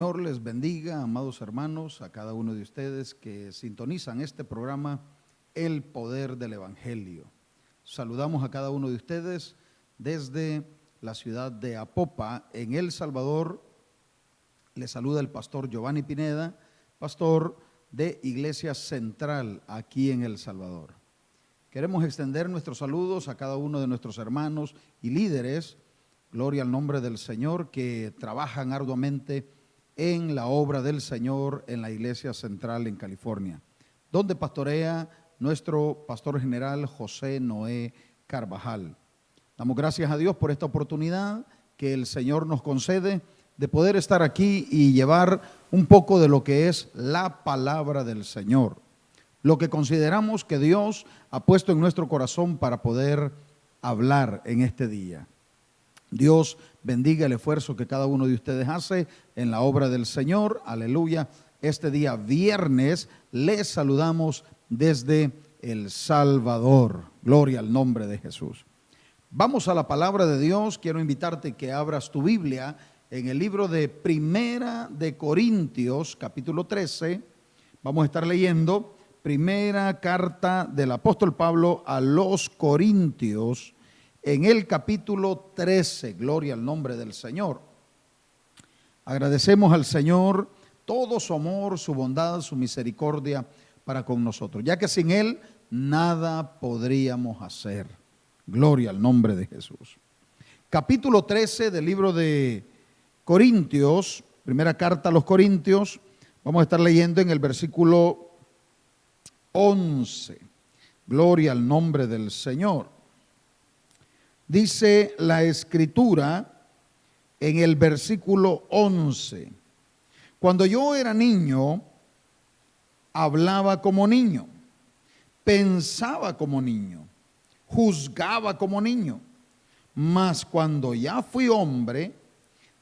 Señor les bendiga, amados hermanos, a cada uno de ustedes que sintonizan este programa, El Poder del Evangelio. Saludamos a cada uno de ustedes desde la ciudad de Apopa, en El Salvador. Les saluda el pastor Giovanni Pineda, pastor de Iglesia Central aquí en El Salvador. Queremos extender nuestros saludos a cada uno de nuestros hermanos y líderes, gloria al nombre del Señor, que trabajan arduamente en la obra del Señor en la Iglesia Central en California, donde pastorea nuestro pastor general José Noé Carvajal. Damos gracias a Dios por esta oportunidad que el Señor nos concede de poder estar aquí y llevar un poco de lo que es la palabra del Señor, lo que consideramos que Dios ha puesto en nuestro corazón para poder hablar en este día. Dios bendiga el esfuerzo que cada uno de ustedes hace en la obra del Señor. Aleluya. Este día viernes les saludamos desde El Salvador. Gloria al nombre de Jesús. Vamos a la palabra de Dios. Quiero invitarte que abras tu Biblia en el libro de Primera de Corintios, capítulo 13. Vamos a estar leyendo primera carta del apóstol Pablo a los Corintios, en el capítulo 13, gloria al nombre del Señor. Agradecemos al Señor todo su amor, su bondad, su misericordia para con nosotros, ya que sin Él nada podríamos hacer. Gloria al nombre de Jesús. Capítulo 13 del libro de Corintios, primera carta a los Corintios, vamos a estar leyendo en el versículo 11. Gloria al nombre del Señor. Dice la Escritura en el versículo 11: cuando yo era niño, hablaba como niño, pensaba como niño, juzgaba como niño, mas cuando ya fui hombre,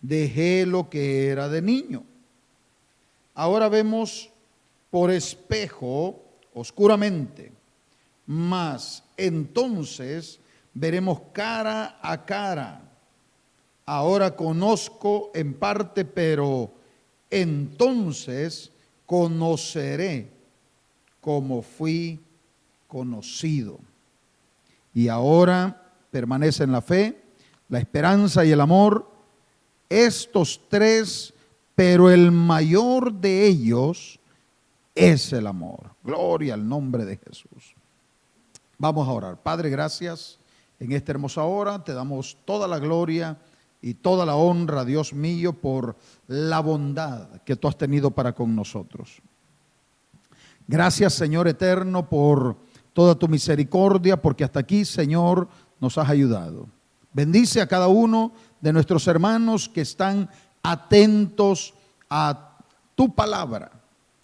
dejé lo que era de niño. Ahora vemos por espejo, oscuramente, mas entonces veremos cara a cara. Ahora conozco en parte, pero entonces conoceré como fui conocido. Y ahora permanecen la fe, la esperanza y el amor, estos tres, pero el mayor de ellos es el amor. Gloria al nombre de Jesús. Vamos a orar. Padre, gracias. En esta hermosa hora te damos toda la gloria y toda la honra, Dios mío, por la bondad que tú has tenido para con nosotros. Gracias, Señor eterno, por toda tu misericordia, porque hasta aquí, Señor, nos has ayudado. Bendice a cada uno de nuestros hermanos que están atentos a tu palabra,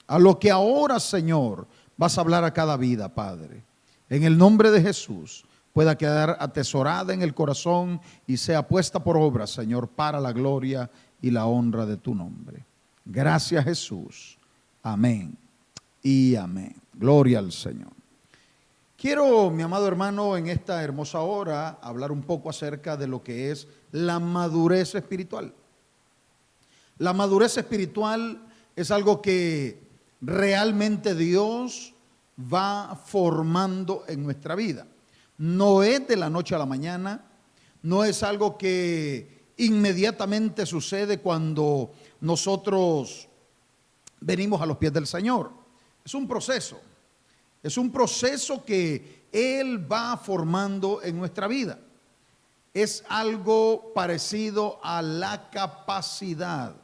a lo que ahora, Señor, vas a hablar a cada vida, Padre. En el nombre de Jesús, pueda quedar atesorada en el corazón y sea puesta por obra, Señor, para la gloria y la honra de tu nombre. Gracias, Jesús. Amén y amén. Gloria al Señor. Quiero, mi amado hermano, en esta hermosa hora hablar un poco acerca de lo que es la madurez espiritual. La madurez espiritual es algo que realmente Dios va formando en nuestra vida. No es de la noche a la mañana, no es algo que inmediatamente sucede cuando nosotros venimos a los pies del Señor. Es un proceso que Él va formando en nuestra vida. Es algo parecido a la capacidad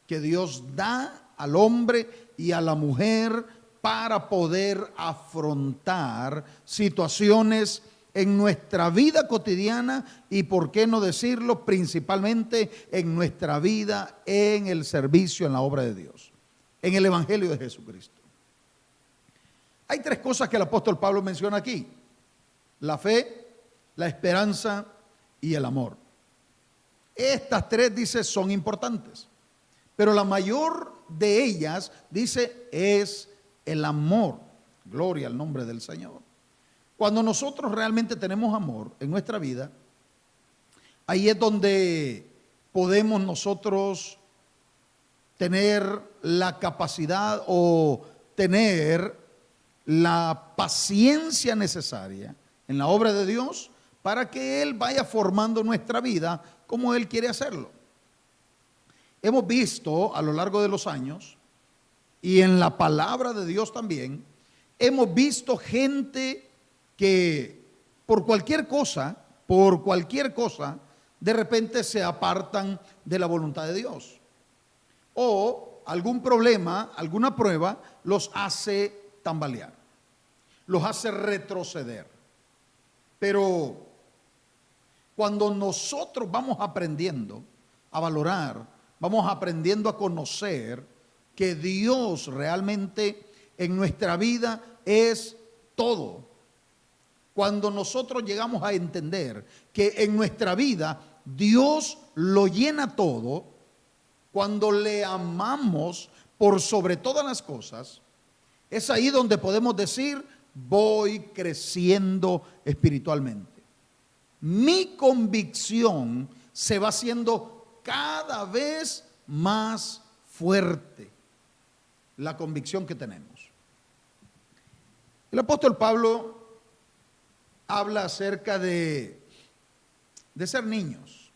que Dios da al hombre y a la mujer para poder afrontar situaciones en nuestra vida cotidiana y, por qué no decirlo, principalmente en nuestra vida en el servicio, en la obra de Dios, en el Evangelio de Jesucristo. Hay tres cosas que el apóstol Pablo menciona aquí: la fe, la esperanza y el amor. Estas tres, dice, son importantes, pero la mayor de ellas, dice, es el amor. Gloria al nombre del Señor. Cuando nosotros realmente tenemos amor en nuestra vida, ahí es donde podemos nosotros tener la capacidad o tener la paciencia necesaria en la obra de Dios para que Él vaya formando nuestra vida como Él quiere hacerlo. Hemos visto a lo largo de los años y en la palabra de Dios también, hemos visto gente que por cualquier cosa, de repente se apartan de la voluntad de Dios. O algún problema, alguna prueba, los hace tambalear, los hace retroceder. Pero cuando nosotros vamos aprendiendo a valorar, vamos aprendiendo a conocer que Dios realmente en nuestra vida es todo. Cuando nosotros llegamos a entender que en nuestra vida Dios lo llena todo, cuando le amamos por sobre todas las cosas, es ahí donde podemos decir, voy creciendo espiritualmente. Mi convicción se va haciendo cada vez más fuerte, la convicción que tenemos. El apóstol Pablo habla acerca de ser niños.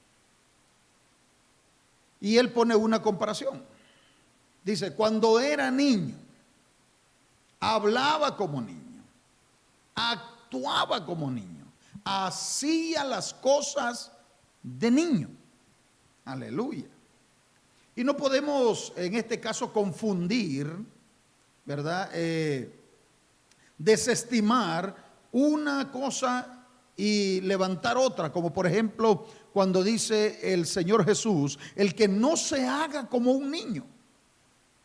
Y él pone una comparación. Dice, cuando era niño, hablaba como niño, actuaba como niño, hacía las cosas de niño. Aleluya. Y no podemos en este caso confundir, ¿verdad? Desestimar una cosa y levantar otra, como por ejemplo cuando dice el Señor Jesús, el que no se haga como un niño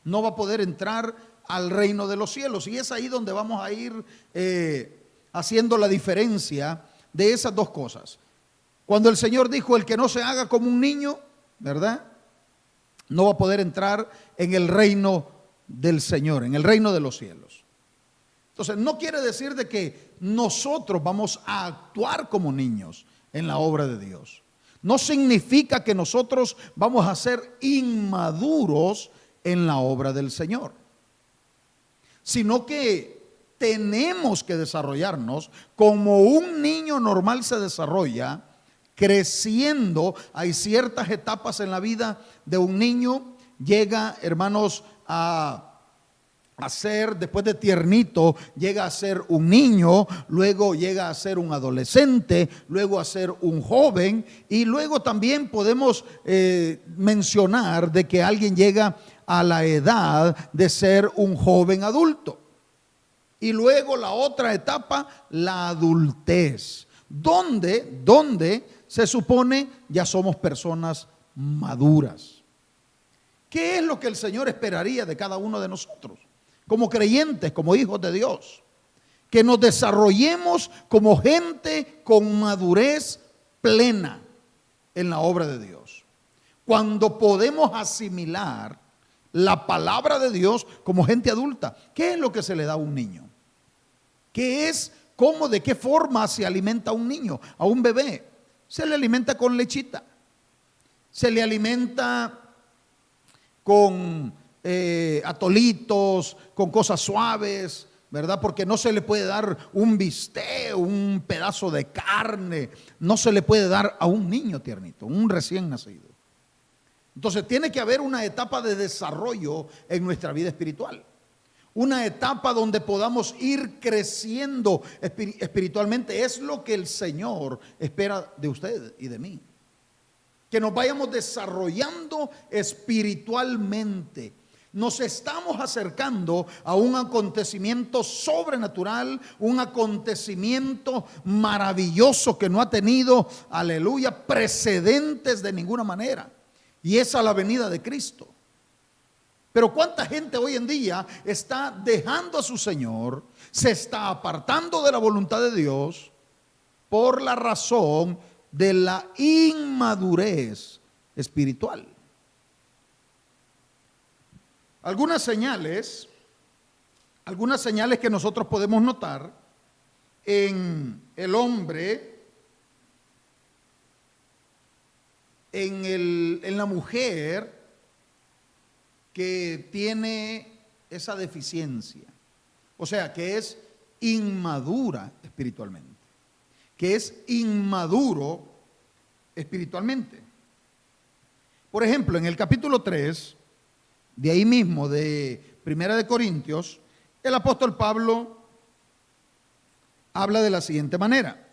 no va a poder entrar al reino de los cielos. Y es ahí donde vamos a ir haciendo la diferencia de esas dos cosas. Cuando el Señor dijo, el que no se haga como un niño, ¿verdad?, no va a poder entrar en el reino del Señor, en el reino de los cielos. Entonces, no quiere decir de que nosotros vamos a actuar como niños en la obra de Dios. No significa que nosotros vamos a ser inmaduros en la obra del Señor, sino que tenemos que desarrollarnos como un niño normal se desarrolla, creciendo. Hay ciertas etapas en la vida de un niño. Llega, hermanos, a ser, después de tiernito, llega a ser un niño, luego llega a ser un adolescente, luego a ser un joven, y luego también podemos mencionar de que alguien llega a la edad de ser un joven adulto. Y luego la otra etapa, la adultez, donde se supone ya somos personas maduras. ¿Qué es lo que el Señor esperaría de cada uno de nosotros? Como creyentes, como hijos de Dios, que nos desarrollemos como gente con madurez plena en la obra de Dios. Cuando podemos asimilar la palabra de Dios como gente adulta. ¿Qué es lo que se le da a un niño? ¿Qué es, cómo, de qué forma se alimenta a un niño, a un bebé? Se le alimenta con lechita, se le alimenta con atolitos, con cosas suaves, ¿verdad? Porque no se le puede dar un bistec, un pedazo de carne, no se le puede dar a un niño tiernito, un recién nacido. Entonces tiene que haber una etapa de desarrollo en nuestra vida espiritual, una etapa donde podamos ir creciendo espiritualmente. Es lo que el Señor espera de usted y de mí, que nos vayamos desarrollando espiritualmente. Nos estamos acercando a un acontecimiento sobrenatural, un acontecimiento maravilloso que no ha tenido, aleluya, precedentes de ninguna manera, y es a la venida de Cristo. Pero cuánta gente hoy en día está dejando a su Señor, se está apartando de la voluntad de Dios por la razón de la inmadurez espiritual. Algunas señales que nosotros podemos notar en el hombre, en la mujer que tiene esa deficiencia, o sea, que es inmadura espiritualmente, que es inmaduro espiritualmente. Por ejemplo, en el capítulo 3, de ahí mismo, de Primera de Corintios, el apóstol Pablo habla de la siguiente manera: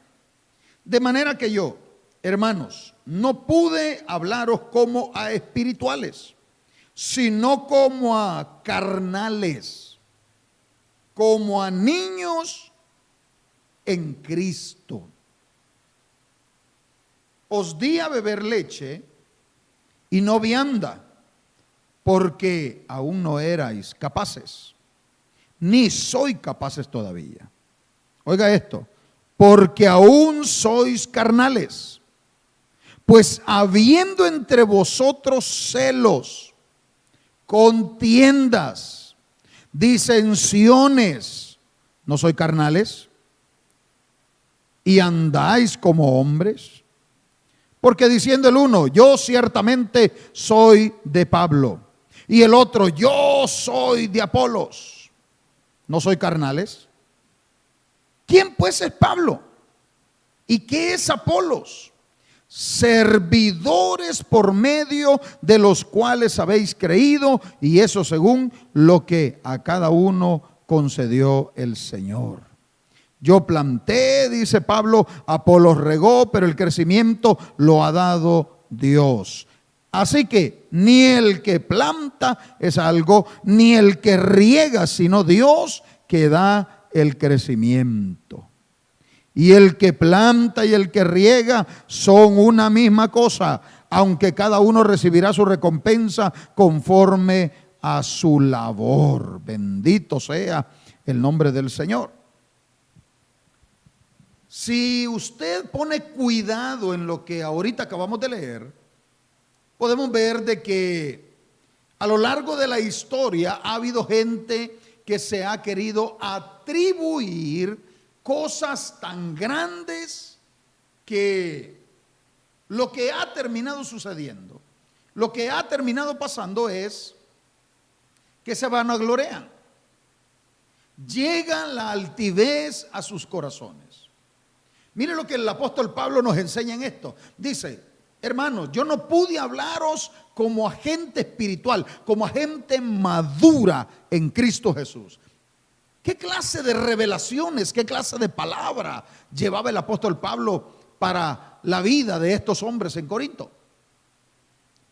de manera que yo, hermanos, no pude hablaros como a espirituales, sino como a carnales, como a niños en Cristo. Os di a beber leche y no vianda, porque aún no erais capaces, ni sois capaces todavía. Oiga esto, porque aún sois carnales, pues habiendo entre vosotros celos, contiendas, disensiones, ¿no sois carnales? Y andáis como hombres. Porque diciendo el uno, yo ciertamente soy de Pablo, y el otro, yo soy de Apolos, ¿no soy carnales? ¿Quién pues es Pablo? ¿Y qué es Apolos? Servidores por medio de los cuales habéis creído, y eso según lo que a cada uno concedió el Señor. Yo planté, dice Pablo, Apolos regó, pero el crecimiento lo ha dado Dios. Así que ni el que planta es algo, ni el que riega, sino Dios que da el crecimiento. Y el que planta y el que riega son una misma cosa, aunque cada uno recibirá su recompensa conforme a su labor. Bendito sea el nombre del Señor. Si usted pone cuidado en lo que ahorita acabamos de leer, podemos ver de que a lo largo de la historia ha habido gente que se ha querido atribuir cosas tan grandes que lo que ha terminado sucediendo, lo que ha terminado pasando es que se vanaglorian. Llega la altivez a sus corazones. Mire lo que el apóstol Pablo nos enseña en esto. Dice, hermanos, yo no pude hablaros como a gente espiritual, como a gente madura en Cristo Jesús. ¿Qué clase de revelaciones, qué clase de palabra llevaba el apóstol Pablo para la vida de estos hombres en Corinto?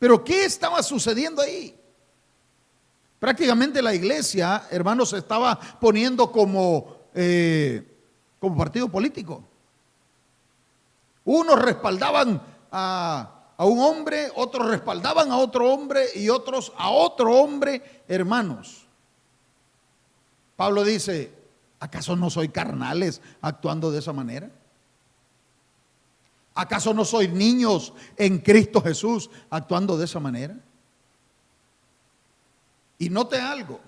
Pero ¿qué estaba sucediendo ahí? Prácticamente la iglesia, hermanos, se estaba poniendo como partido político. Unos respaldaban a un hombre, otros respaldaban a otro hombre y otros a otro hombre, hermanos. Pablo dice, ¿acaso no soy carnales actuando de esa manera? ¿Acaso no soy niños en Cristo Jesús actuando de esa manera? Y note algo,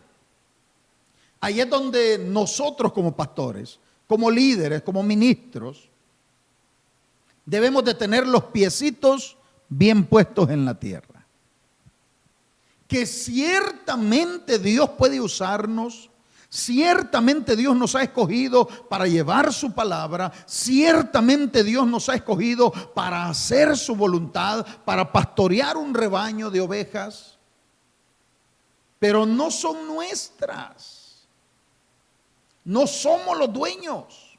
ahí es donde nosotros como pastores, como líderes, como ministros, debemos de tener los piecitos bien puestos en la tierra. Que ciertamente Dios puede usarnos, ciertamente Dios nos ha escogido para llevar su palabra, ciertamente Dios nos ha escogido para hacer su voluntad, para pastorear un rebaño de ovejas, pero no son nuestras, no somos los dueños.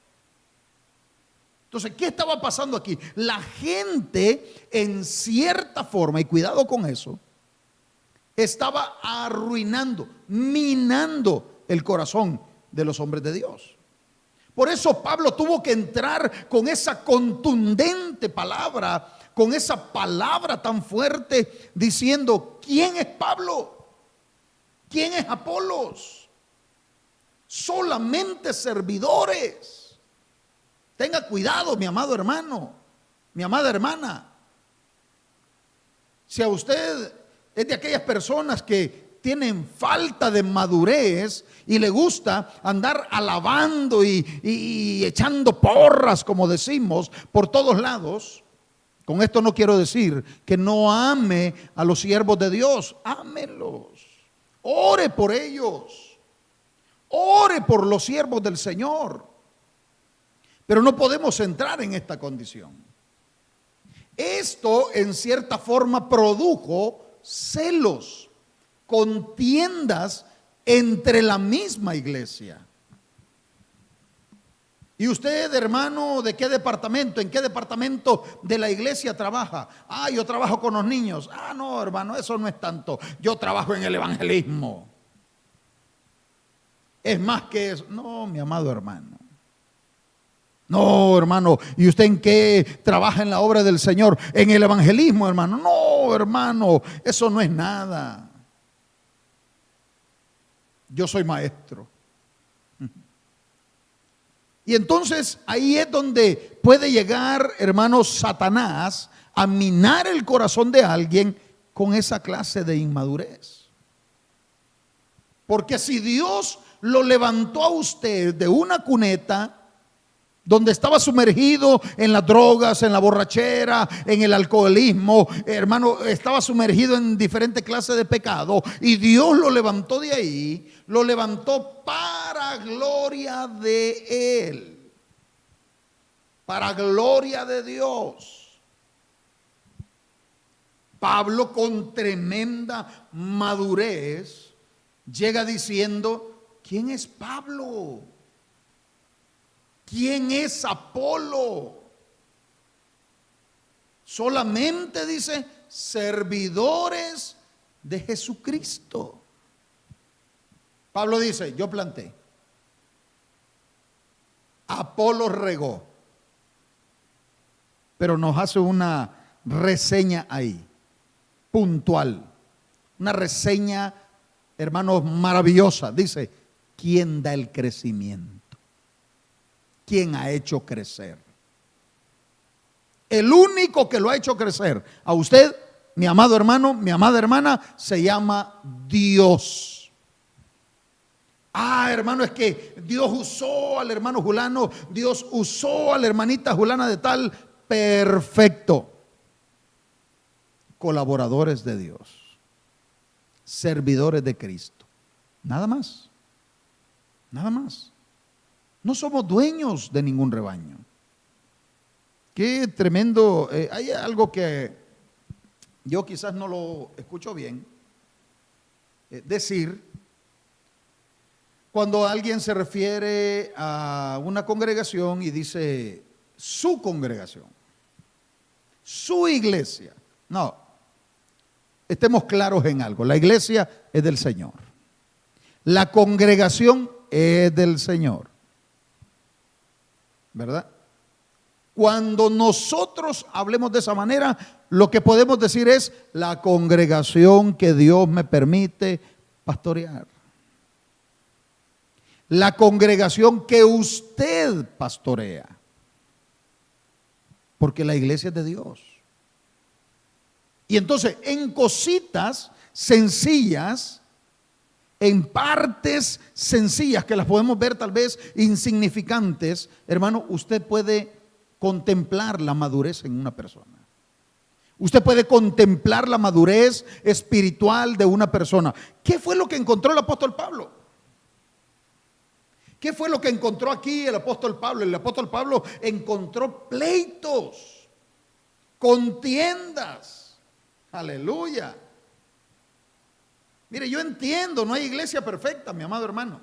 Entonces, ¿qué estaba pasando aquí? La gente, en cierta forma, y cuidado con eso, estaba arruinando, minando el corazón de los hombres de Dios. Por eso Pablo tuvo que entrar con esa contundente palabra, con esa palabra tan fuerte, diciendo, ¿quién es Pablo? ¿Quién es Apolos? Solamente servidores. Tenga cuidado, mi amado hermano, mi amada hermana. Si a usted es de aquellas personas que tienen falta de madurez y le gusta andar alabando y echando porras, como decimos, por todos lados, con esto no quiero decir que no ame a los siervos de Dios, ámelos. ore por ellos, ore por los siervos del Señor. Pero no podemos entrar en esta condición. Esto en cierta forma produjo celos, contiendas entre la misma iglesia. ¿Y usted, hermano, de qué departamento? ¿En qué departamento de la iglesia trabaja? Ah, yo trabajo con los niños. Ah, no, hermano, eso no es tanto. Yo trabajo en el evangelismo. Es más que eso. No, mi amado hermano. No, hermano. ¿Y usted en qué trabaja en la obra del Señor? En el evangelismo, hermano. No, hermano, eso no es nada. Yo soy maestro. Y entonces ahí es donde puede llegar, hermanos, Satanás a minar el corazón de alguien con esa clase de inmadurez. Porque si Dios lo levantó a usted de una cuneta donde estaba sumergido en las drogas, en la borrachera, en el alcoholismo, hermano, estaba sumergido en diferentes clases de pecado, y Dios lo levantó de ahí, lo levantó para gloria de Él, para gloria de Dios. Pablo, con tremenda madurez, llega diciendo: ¿quién es Pablo? ¿Quién es Apolo? Solamente, dice, servidores de Jesucristo. Pablo dice: yo planté, Apolo regó. Pero nos hace una reseña ahí, puntual, una reseña, hermanos, maravillosa. Dice: ¿quién da el crecimiento? ¿Quién ha hecho crecer? El único que lo ha hecho crecer a usted, mi amado hermano, mi amada hermana, se llama Dios. Ah, hermano, es que Dios usó al hermano Julano, Dios usó a la hermanita Julana de tal. Perfecto. Colaboradores de Dios, servidores de Cristo. Nada más. Nada más. No somos dueños de ningún rebaño. Qué tremendo. Hay algo que yo quizás no lo escucho bien decir cuando alguien se refiere a una congregación y dice su congregación, su iglesia. No, estemos claros en algo. La iglesia es del Señor. La congregación es del Señor. ¿Verdad? Cuando nosotros hablemos de esa manera, lo que podemos decir es la congregación que Dios me permite pastorear. La congregación que usted pastorea. Porque la iglesia es de Dios. Y entonces, en cositas sencillas, en partes sencillas que las podemos ver tal vez insignificantes, hermano, usted puede contemplar la madurez en una persona. Usted puede contemplar la madurez espiritual de una persona. ¿Qué fue lo que encontró el apóstol Pablo? ¿Qué fue lo que encontró aquí el apóstol Pablo? El apóstol Pablo encontró pleitos, contiendas. Aleluya. Mire, yo entiendo, no hay iglesia perfecta, mi amado hermano.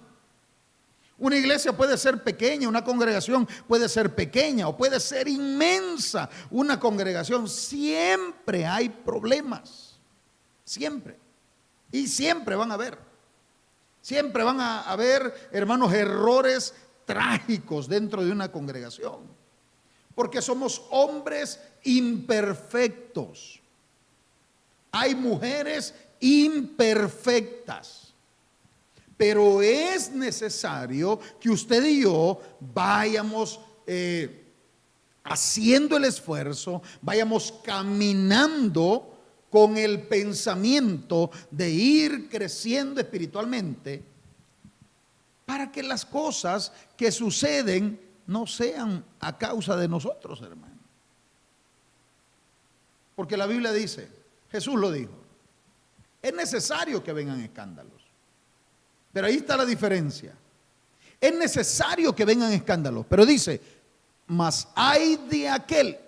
Una iglesia puede ser pequeña, una congregación puede ser pequeña o puede ser inmensa. Una congregación, siempre hay problemas, siempre. Y siempre van a haber. Siempre van a haber, hermanos, errores trágicos dentro de una congregación. Porque somos hombres imperfectos. Hay mujeres imperfectas, pero es necesario que usted y yo vayamos haciendo el esfuerzo, vayamos caminando con el pensamiento de ir creciendo espiritualmente, para que las cosas que suceden no sean a causa de nosotros, hermano. Porque la Biblia dice, Jesús lo dijo, es necesario que vengan escándalos. Pero ahí está la diferencia. Es necesario que vengan escándalos, pero dice, mas hay de aquel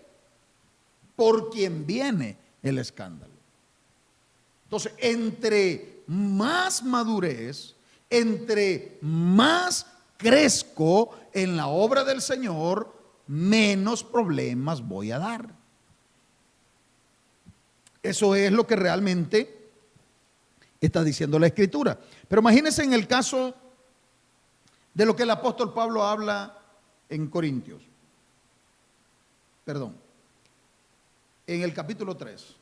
por quien viene el escándalo. Entonces, entre más madurez, entre más crezco en la obra del Señor, menos problemas voy a dar. Eso es lo que realmente está diciendo la Escritura. Pero imagínense en el caso de lo que el apóstol Pablo habla en Corintios. Perdón. En el capítulo 3.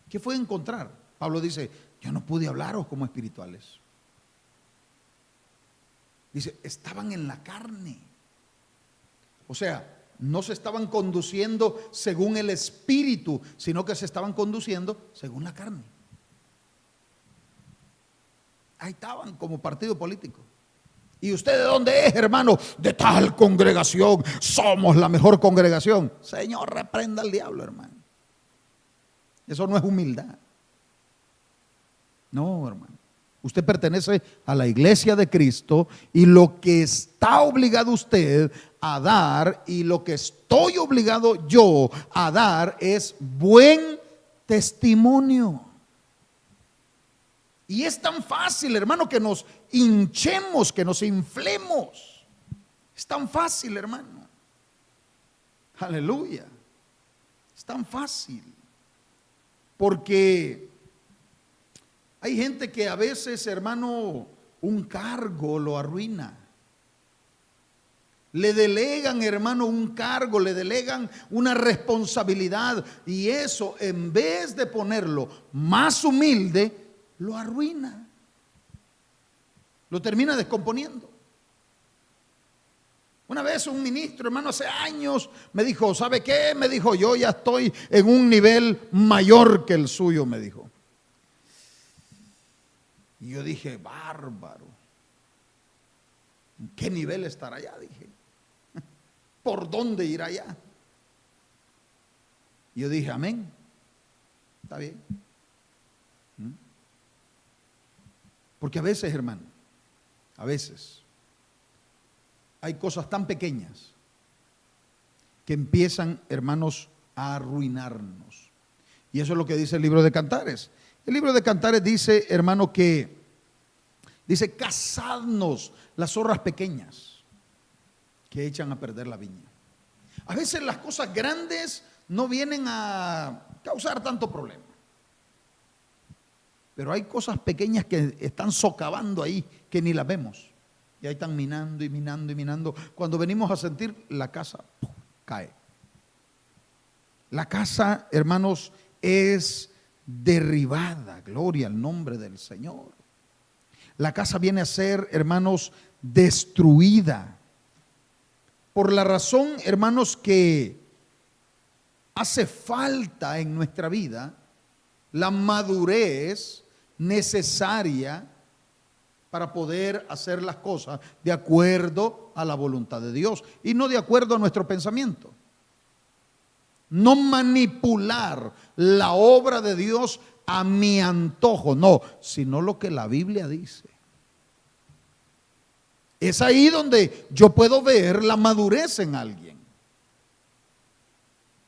¿Qué fue encontrar? Pablo dice, yo no pude hablaros como espirituales. Dice, estaban en la carne. O sea, no se estaban conduciendo según el espíritu, sino que se estaban conduciendo según la carne. Ahí estaban como partido político. ¿Y usted de dónde es, hermano? De tal congregación. Somos la mejor congregación. Señor, reprenda al diablo, hermano. Eso no es humildad. No, hermano. Usted pertenece a la iglesia de Cristo y lo que está obligado usted a dar y lo que estoy obligado yo a dar es buen testimonio. Y es tan fácil, hermano, que nos hinchemos, que nos inflemos. Es tan fácil, hermano. Aleluya. Es tan fácil. Porque hay gente que a veces, hermano, un cargo lo arruina. Le delegan, hermano, un cargo, le delegan una responsabilidad y eso, en vez de ponerlo más humilde, lo arruina. Lo termina descomponiendo. Una vez un ministro, hermano, hace años me dijo, ¿sabe qué? Me dijo, yo ya estoy en un nivel mayor que el suyo, me dijo. Y yo dije, bárbaro. ¿En qué nivel estará allá? Dije. ¿Por dónde ir allá? Y yo dije, amén. Está bien. Porque a veces, hermano, a veces hay cosas tan pequeñas que empiezan, hermanos, a arruinarnos. Y eso es lo que dice el libro de Cantares. El libro de Cantares dice, hermano, que dice, cazadnos las zorras pequeñas que echan a perder la viña. A veces las cosas grandes no vienen a causar tanto problema. Pero hay cosas pequeñas que están socavando ahí que ni las vemos. Y ahí están minando y minando y minando. Cuando venimos a sentir, la casa cae. La casa, hermanos, es derribada. Gloria al nombre del Señor. La casa viene a ser, hermanos, destruida. Por la razón, hermanos, que hace falta en nuestra vida la madurez necesaria para poder hacer las cosas de acuerdo a la voluntad de Dios y no de acuerdo a nuestro pensamiento. No manipular la obra de Dios a mi antojo, no, sino lo que la Biblia dice. Es ahí donde yo puedo ver la madurez en alguien.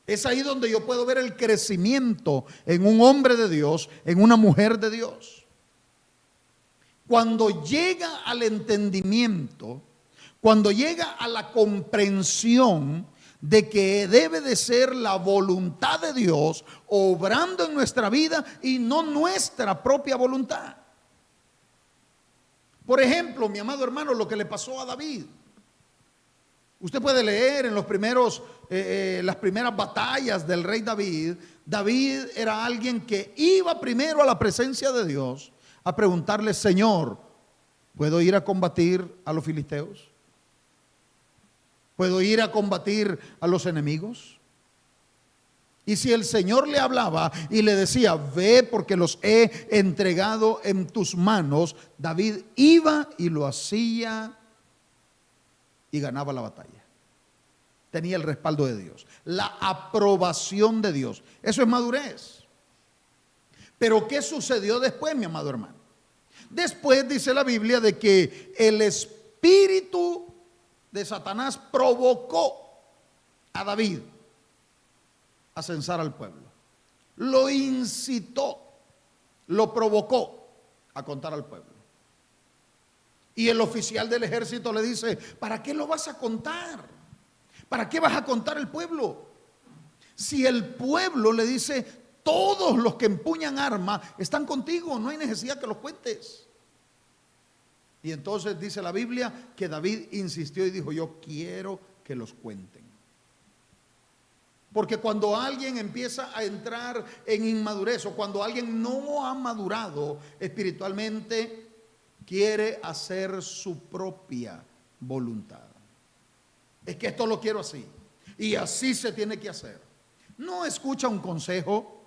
Es ahí donde yo puedo ver el crecimiento en un hombre de Dios, en una mujer de Dios. Cuando llega al entendimiento, cuando llega a la comprensión de que debe de ser la voluntad de Dios obrando en nuestra vida y no nuestra propia voluntad. Por ejemplo, mi amado hermano, lo que le pasó a David. Usted puede leer en los primeros, las primeras batallas del rey David. David era alguien que iba primero a la presencia de Dios a preguntarle, Señor, ¿puedo ir a combatir a los filisteos? ¿Puedo ir a combatir a los enemigos? Y si el Señor le hablaba y le decía, ve porque los he entregado en tus manos, David iba y lo hacía y ganaba la batalla. Tenía el respaldo de Dios, la aprobación de Dios. Eso es madurez. Pero ¿qué sucedió después, mi amado hermano? Después dice la Biblia de que el espíritu de Satanás provocó a David a censar al pueblo. Lo incitó, lo provocó a contar al pueblo. Y el oficial del ejército le dice: ¿para qué lo vas a contar? ¿Para qué vas a contar el pueblo? Si el pueblo, le dice, todos los que empuñan armas están contigo, no hay necesidad que los cuentes. Y entonces dice la Biblia que David insistió y dijo: yo quiero que los cuenten. Porque cuando alguien empieza a entrar en inmadurez, o cuando alguien no ha madurado espiritualmente, quiere hacer su propia voluntad. Es que esto lo quiero así, y así se tiene que hacer. No escucha un consejo,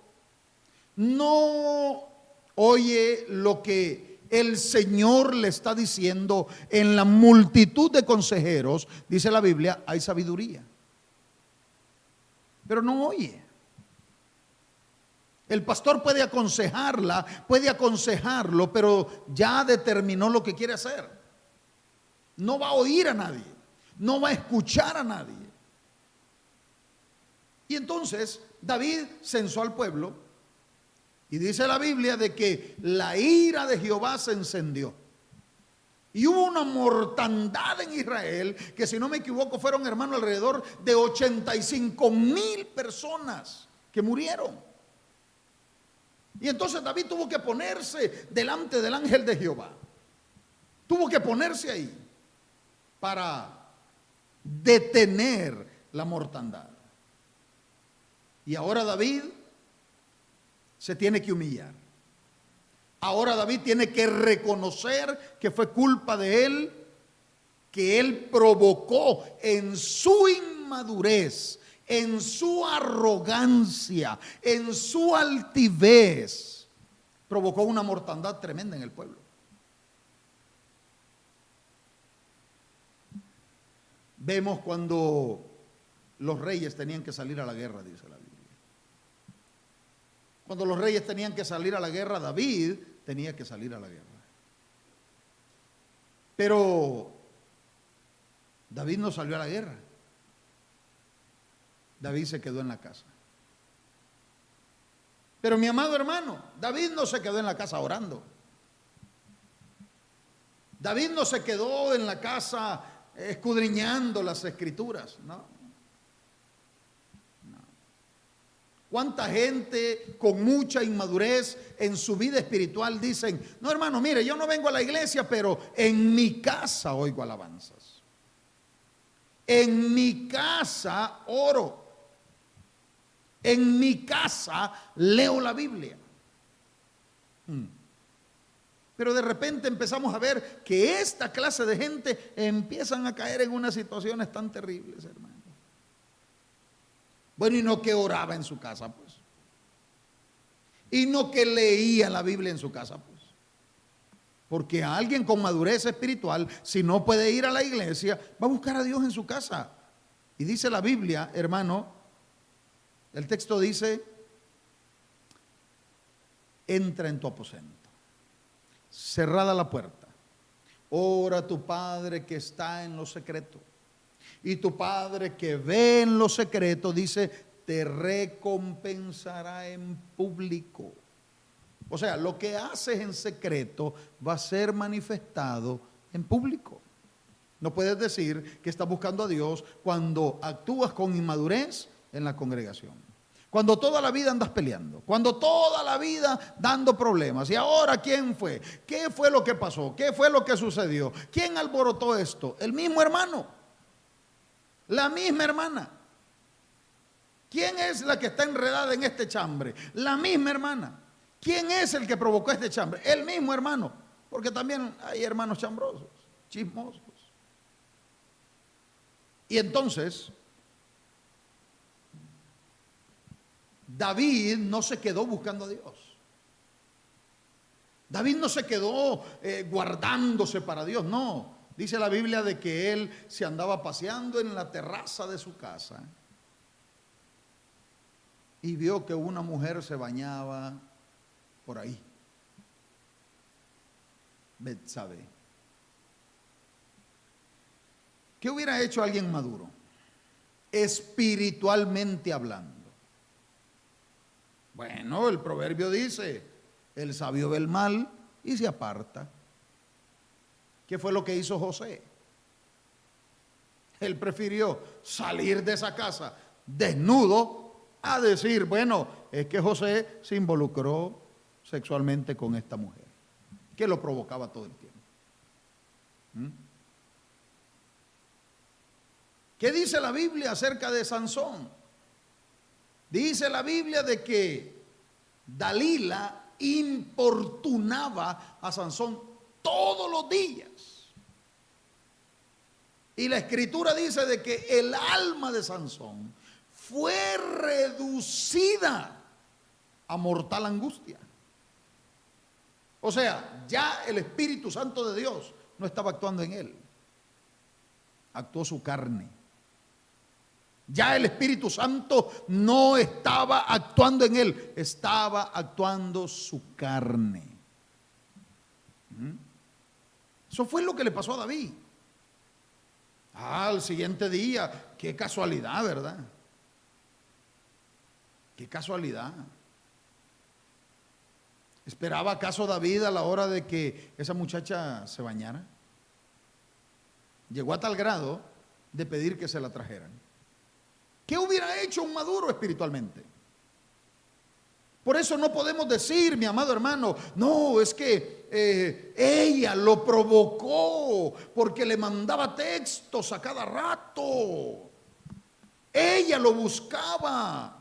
no oye lo que el Señor le está diciendo. En la multitud de consejeros, dice la Biblia, hay sabiduría, pero no oye. El pastor puede aconsejarla, puede aconsejarlo, pero ya determinó lo que quiere hacer. No va a oír a nadie, no va a escuchar a nadie. Y entonces David censó al pueblo, y dice la Biblia de que la ira de Jehová se encendió. Y hubo una mortandad en Israel que, si no me equivoco, fueron, hermano, alrededor de 85,000 personas que murieron. Y entonces David tuvo que ponerse delante del ángel de Jehová. Tuvo que ponerse ahí para detener la mortandad. Y ahora David se tiene que humillar. Ahora David tiene que reconocer que fue culpa de él, que él provocó en su inmadurez, en su arrogancia, en su altivez, provocó una mortandad tremenda en el pueblo. Vemos cuando los reyes tenían que salir a la guerra, dice la Biblia. Cuando los reyes tenían que salir a la guerra, David tenía que salir a la guerra. Pero David no salió a la guerra. David se quedó en la casa. Pero mi amado hermano, David no se quedó en la casa orando. David no se quedó en la casa escudriñando las escrituras, no. ¿Cuánta gente con mucha inmadurez en su vida espiritual dicen: no, hermano, mire, yo no vengo a la iglesia, pero en mi casa oigo alabanzas, en mi casa oro, en mi casa leo la Biblia? Pero de repente empezamos a ver que esta clase de gente empiezan a caer en unas situaciones tan terribles, hermano. Bueno, y no que oraba en su casa, pues. Y no que leía la Biblia en su casa, pues. Porque a alguien con madurez espiritual, si no puede ir a la iglesia, va a buscar a Dios en su casa. Y dice la Biblia, hermano, el texto dice: entra en tu aposento, cerrada la puerta, ora a tu Padre que está en lo secreto. Y tu Padre que ve en lo secreto, dice, te recompensará en público. O sea, lo que haces en secreto va a ser manifestado en público. No puedes decir que estás buscando a Dios cuando actúas con inmadurez en la congregación. Cuando toda la vida andas peleando, cuando toda la vida dando problemas. ¿Y ahora quién fue? ¿Qué fue lo que pasó? ¿Qué fue lo que sucedió? ¿Quién alborotó esto? El mismo hermano. La misma hermana. ¿Quién es la que está enredada en este chambre? La misma hermana. ¿Quién es el que provocó este chambre? El mismo hermano. Porque también hay hermanos chambrosos, chismosos. Y entonces, David no se quedó buscando a Dios. David no se quedó guardándose para Dios, no. Dice la Biblia de que él se andaba paseando en la terraza de su casa y vio que una mujer se bañaba por ahí. Betsabé. ¿Qué hubiera hecho alguien maduro? Espiritualmente hablando. Bueno, el proverbio dice, el sabio ve el mal y se aparta. ¿Qué fue lo que hizo José? Él prefirió salir de esa casa desnudo a decir, bueno, es que José se involucró sexualmente con esta mujer, que lo provocaba todo el tiempo. ¿Qué dice la Biblia acerca de Sansón? Dice la Biblia de que Dalila importunaba a Sansón todos los días. Y la escritura dice de que el alma de Sansón fue reducida a mortal angustia. O sea, ya el Espíritu Santo de Dios no estaba actuando en él. Actuó su carne. Ya el Espíritu Santo no estaba actuando en él, estaba actuando su carne. Eso fue lo que le pasó a David. Al siguiente día, qué casualidad, ¿verdad? Qué casualidad. ¿Esperaba acaso David a la hora de que esa muchacha se bañara? Llegó a tal grado de pedir que se la trajeran. ¿Qué hubiera hecho un maduro espiritualmente? Por eso no podemos decir, mi amado hermano, no, es que ella lo provocó porque le mandaba textos a cada rato. Ella lo buscaba.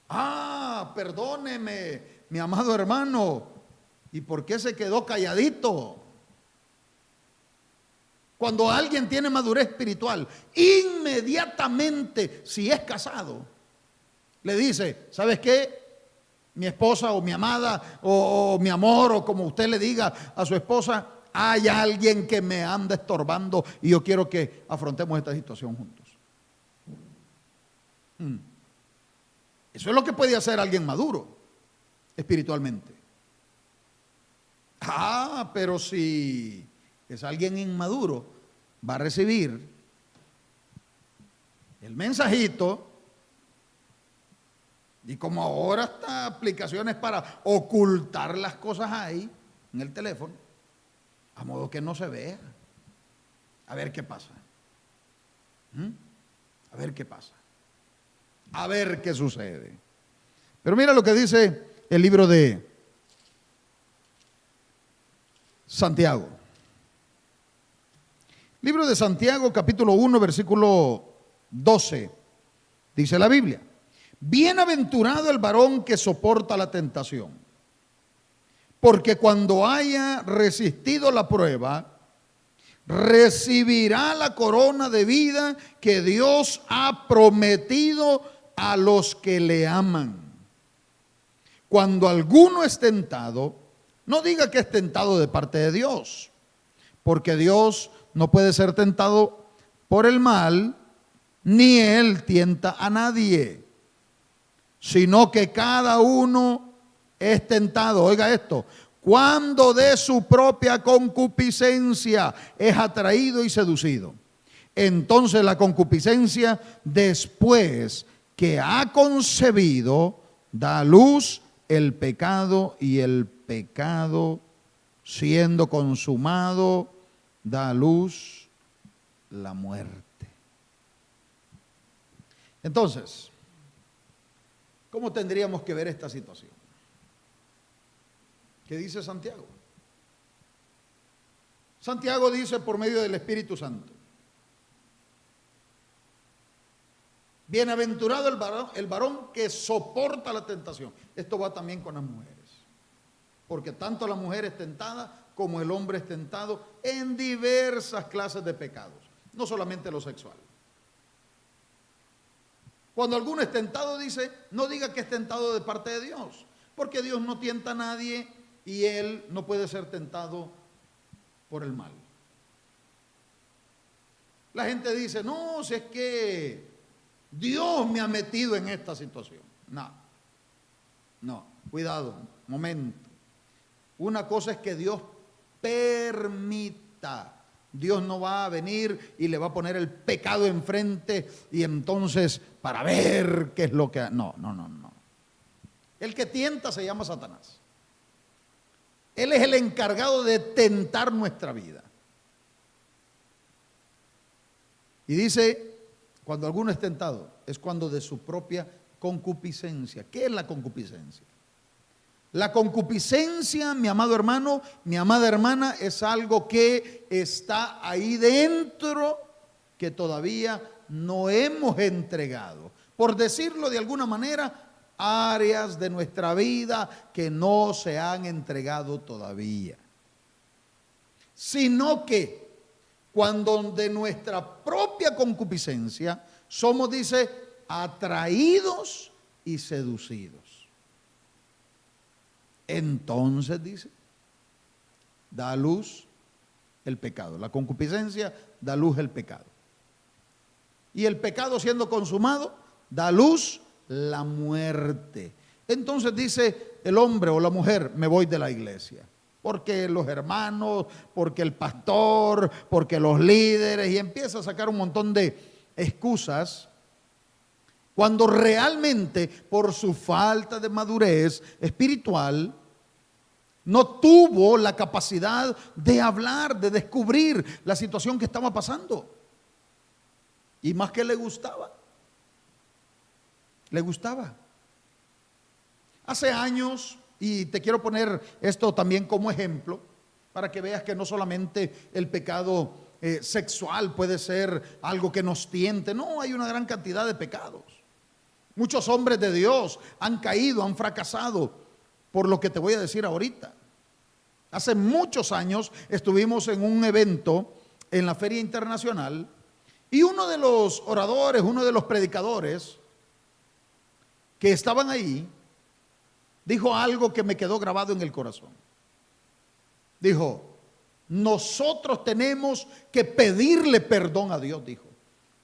Ah, perdóneme, mi amado hermano, ¿y por qué se quedó calladito? Cuando alguien tiene madurez espiritual, inmediatamente, si es casado, le dice, ¿sabes qué? Mi esposa o mi amada o mi amor o como usted le diga a su esposa, hay alguien que me anda estorbando y yo quiero que afrontemos esta situación juntos. Eso es lo que puede hacer alguien maduro espiritualmente. Ah, pero si es alguien inmaduro, va a recibir el mensajito. Y como ahora hasta aplicaciones para ocultar las cosas hay en el teléfono, a modo que no se vea. A ver qué pasa. A ver qué pasa. A ver qué sucede. Pero mira lo que dice el libro de Santiago. Libro de Santiago, capítulo 1, versículo 12. Dice la Biblia. Bienaventurado el varón que soporta la tentación, porque cuando haya resistido la prueba, recibirá la corona de vida que Dios ha prometido a los que le aman. Cuando alguno es tentado, no diga que es tentado de parte de Dios, porque Dios no puede ser tentado por el mal, ni Él tienta a nadie, sino que cada uno es tentado, oiga esto, cuando de su propia concupiscencia es atraído y seducido. Entonces la concupiscencia, después que ha concebido, da a luz el pecado, y el pecado, siendo consumado, da a luz la muerte. Entonces, ¿cómo tendríamos que ver esta situación? ¿Qué dice Santiago? Santiago dice por medio del Espíritu Santo: bienaventurado el varón que soporta la tentación. Esto va también con las mujeres, porque tanto la mujer es tentada como el hombre es tentado en diversas clases de pecados, no solamente lo sexual. Cuando alguno es tentado, dice, no diga que es tentado de parte de Dios, porque Dios no tienta a nadie y Él no puede ser tentado por el mal. La gente dice, no, si es que Dios me ha metido en esta situación. No, cuidado, momento. Una cosa es que Dios permita. Dios no va a venir y le va a poner el pecado enfrente y entonces para ver qué es lo que... No. El que tienta se llama Satanás. Él es el encargado de tentar nuestra vida. Y dice, cuando alguno es tentado, es cuando de su propia concupiscencia. ¿Qué es la concupiscencia? La concupiscencia, mi amado hermano, mi amada hermana, es algo que está ahí dentro que todavía no hemos entregado. Por decirlo de alguna manera, áreas de nuestra vida que no se han entregado todavía. Sino que cuando de nuestra propia concupiscencia somos, dice, atraídos y seducidos. Entonces, dice, da a luz el pecado. La concupiscencia da a luz el pecado. Y el pecado siendo consumado, da a luz la muerte. Entonces dice el hombre o la mujer, me voy de la iglesia. Porque los hermanos, porque el pastor, porque los líderes, y empieza a sacar un montón de excusas, cuando realmente por su falta de madurez espiritual no tuvo la capacidad de hablar, de descubrir la situación que estaba pasando. Y más que le gustaba. Le gustaba. Hace años, y te quiero poner esto también como ejemplo, para que veas que no solamente el pecado sexual puede ser algo que nos tiente. No, hay una gran cantidad de pecados. Muchos hombres de Dios han caído, han fracasado por lo que te voy a decir ahorita. Hace muchos años estuvimos en un evento en la Feria Internacional y uno de los oradores, uno de los predicadores que estaban ahí, dijo algo que me quedó grabado en el corazón. Dijo, nosotros tenemos que pedirle perdón a Dios, dijo.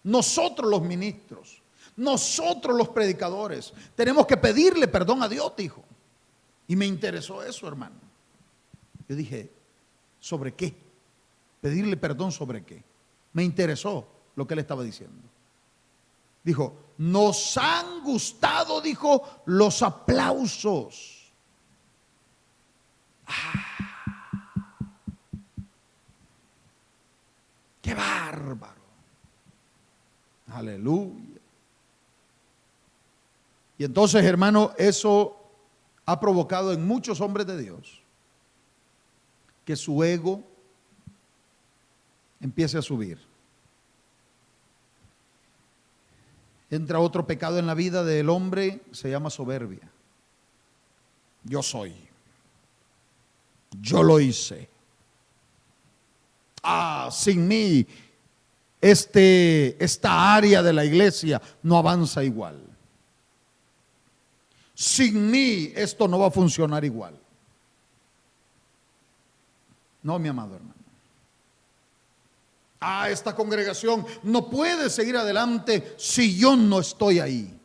Nosotros los ministros, nosotros los predicadores, tenemos que pedirle perdón a Dios, dijo. Y me interesó eso, hermano. Yo dije, ¿sobre qué? ¿Pedirle perdón sobre qué? Me interesó lo que él estaba diciendo. Dijo, nos han gustado, dijo, los aplausos. ¡Qué bárbaro! Aleluya. Y entonces, hermano, eso ha provocado en muchos hombres de Dios que su ego empiece a subir. Entra otro pecado en la vida del hombre, se llama soberbia. Yo soy. Yo lo hice. Sin mí, esta área de la iglesia no avanza igual. Sin mí, esto no va a funcionar igual. No, mi amado hermano. Esta congregación no puede seguir adelante si yo no estoy ahí.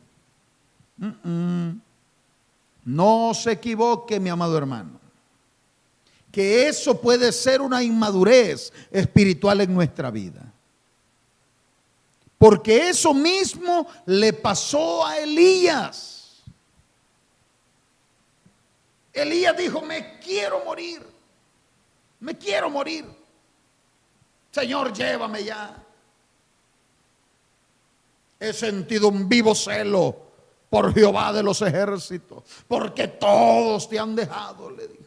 No se equivoque, mi amado hermano. Que eso puede ser una inmadurez espiritual en nuestra vida. Porque eso mismo le pasó a Elías. Elías dijo, me quiero morir. Me quiero morir. Señor, llévame ya. He sentido un vivo celo por Jehová de los ejércitos, porque todos te han dejado, le dijo.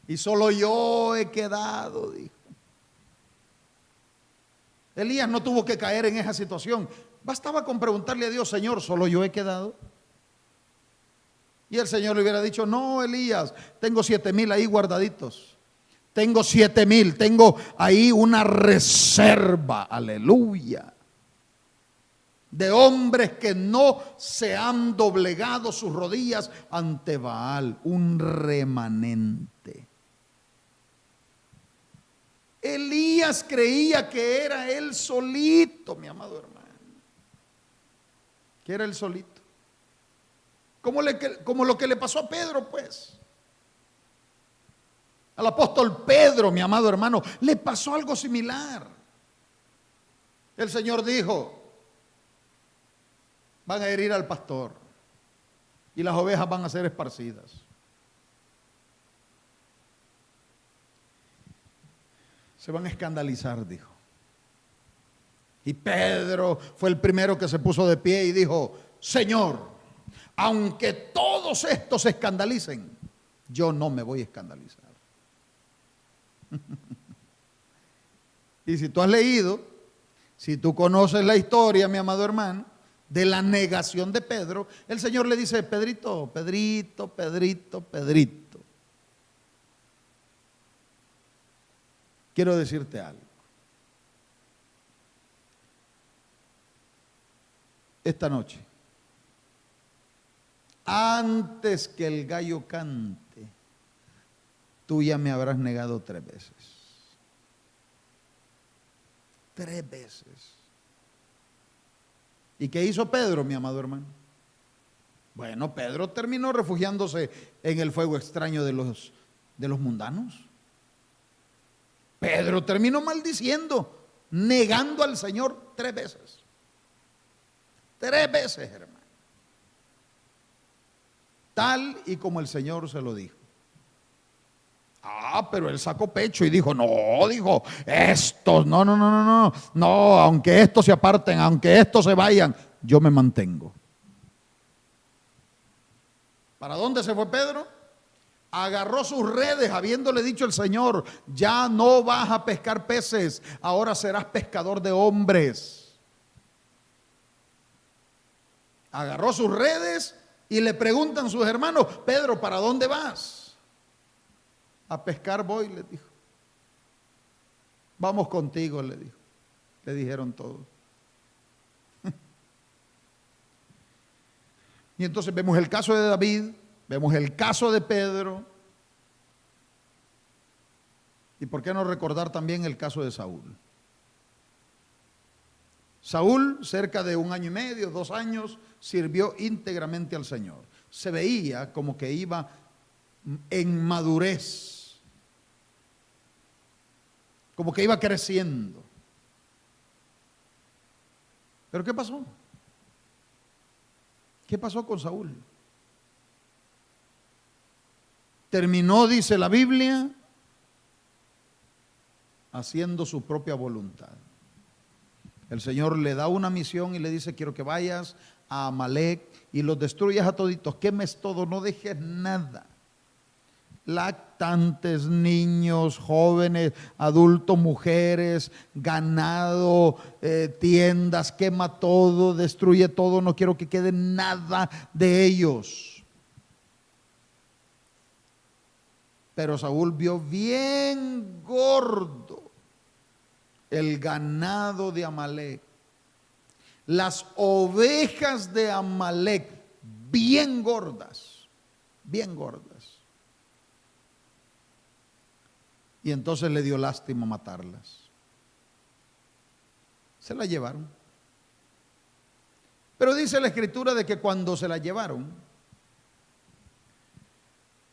Y solo yo he quedado, dijo. Elías no tuvo que caer en esa situación. Bastaba con preguntarle a Dios, Señor, solo yo he quedado. Y el Señor le hubiera dicho, no, Elías, tengo 7,000 ahí guardaditos. Tengo 7,000, tengo ahí una reserva, aleluya, de hombres que no se han doblegado sus rodillas ante Baal, un remanente. Elías creía que era él solito, mi amado hermano, que era él solito, como lo que le pasó a Pedro, pues. Al apóstol Pedro, mi amado hermano, le pasó algo similar. El Señor dijo: van a herir al pastor y las ovejas van a ser esparcidas. Se van a escandalizar, dijo. Y Pedro fue el primero que se puso de pie y dijo: Señor, aunque todos estos se escandalicen, yo no me voy a escandalizar. Y si tú has leído, si tú conoces la historia, mi amado hermano, de la negación de Pedro, el Señor le dice: Pedrito, Pedrito, Pedrito, Pedrito, quiero decirte algo. Esta noche, antes que el gallo cante, tú ya me habrás negado 3 veces. 3 veces. ¿Y qué hizo Pedro, mi amado hermano? Bueno, Pedro terminó refugiándose en el fuego extraño de los mundanos. Pedro terminó maldiciendo, negando al Señor 3 veces. 3 veces, hermano. Tal y como el Señor se lo dijo. Pero él sacó pecho y dijo: no, dijo, estos, no, aunque estos se aparten, aunque estos se vayan, yo me mantengo. ¿Para dónde se fue Pedro? Agarró sus redes, habiéndole dicho el Señor: ya no vas a pescar peces, ahora serás pescador de hombres. Agarró sus redes y le preguntan sus hermanos: Pedro, ¿para dónde vas? A pescar voy, le dijo. Vamos contigo, le dijo. Le dijeron todos. Y entonces vemos el caso de David, vemos el caso de Pedro. ¿Y por qué no recordar también el caso de Saúl? Saúl, cerca de 1 año y medio, 2 años, sirvió íntegramente al Señor. Se veía como que iba en madurez, como que iba creciendo. ¿Pero qué pasó? ¿Qué pasó con Saúl? Terminó, dice la Biblia, haciendo su propia voluntad. El Señor le da una misión y le dice: quiero que vayas a Amalek y los destruyas a toditos, quemes todo, no dejes nada. Lactantes, niños, jóvenes, adultos, mujeres, ganado, tiendas, quema todo, destruye todo, no quiero que quede nada de ellos. Pero Saúl vio bien gordo el ganado de Amalek, las ovejas de Amalek, bien gordas, bien gordas. Y entonces le dio lástima matarlas. Se las llevaron. Pero dice la Escritura de que cuando se las llevaron,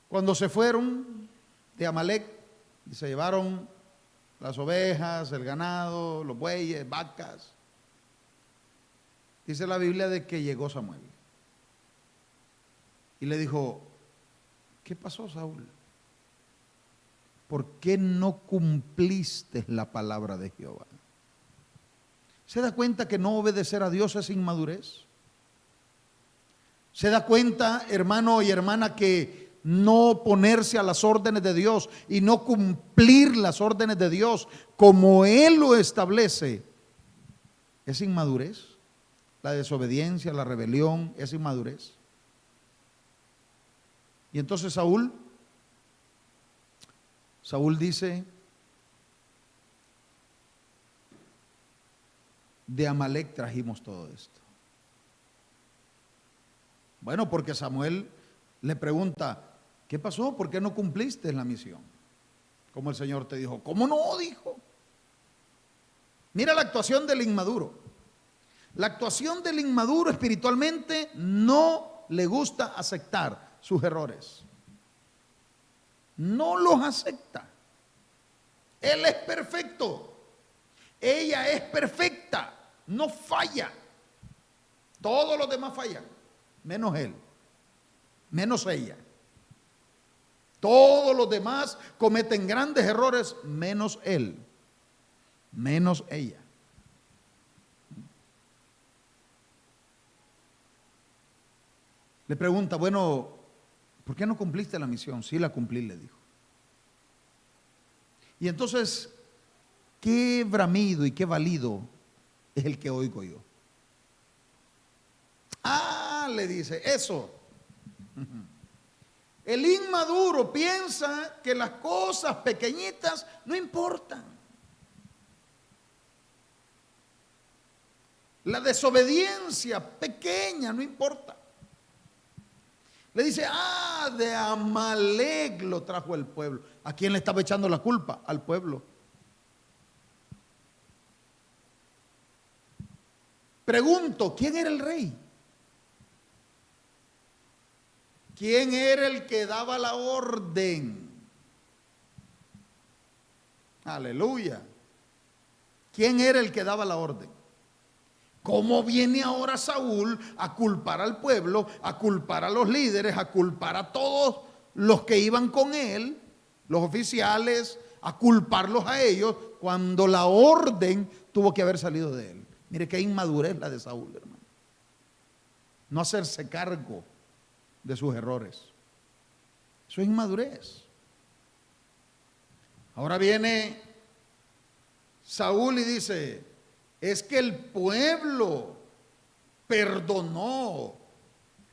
cuando se fueron de Amalek y se llevaron las ovejas, el ganado, los bueyes, vacas, dice la Biblia de que llegó Samuel y le dijo: ¿qué pasó, Saúl? ¿Por qué no cumpliste la palabra de Jehová? ¿Se da cuenta que no obedecer a Dios es inmadurez? ¿Se da cuenta, hermano y hermana, que no ponerse a las órdenes de Dios y no cumplir las órdenes de Dios como Él lo establece es inmadurez? La desobediencia, la rebelión es inmadurez. Y entonces Saúl dice: de Amalek trajimos todo esto. Bueno, porque Samuel le pregunta: ¿qué pasó? ¿Por qué no cumpliste la misión? Como el Señor te dijo. ¿Cómo no? Dijo. Mira la actuación del inmaduro. La actuación del inmaduro espiritualmente no le gusta aceptar sus errores. no los acepta. Él es perfecto. Ella es perfecta. No falla. Todos los demás fallan, menos él, menos ella. Todos los demás cometen grandes errores, menos él, menos ella. Le pregunta, bueno, ¿por qué no cumpliste la misión? Sí la cumplí, le dijo. Y entonces, ¿qué bramido y qué balido es el que oigo yo? Ah, le dice, eso. El inmaduro piensa que las cosas pequeñitas no importan. La desobediencia pequeña no importa. Le dice, de Amalek lo trajo el pueblo. ¿A quién le estaba echando la culpa? Al pueblo. Pregunto, ¿quién era el rey? ¿Quién era el que daba la orden? Aleluya. ¿Quién era el que daba la orden? ¿Cómo viene ahora Saúl a culpar al pueblo, a culpar a los líderes, a culpar a todos los que iban con él, los oficiales, a culparlos a ellos, cuando la orden tuvo que haber salido de él? Mire qué inmadurez la de Saúl, hermano. No hacerse cargo de sus errores. Eso es inmadurez. Ahora viene Saúl y dice, es que el pueblo perdonó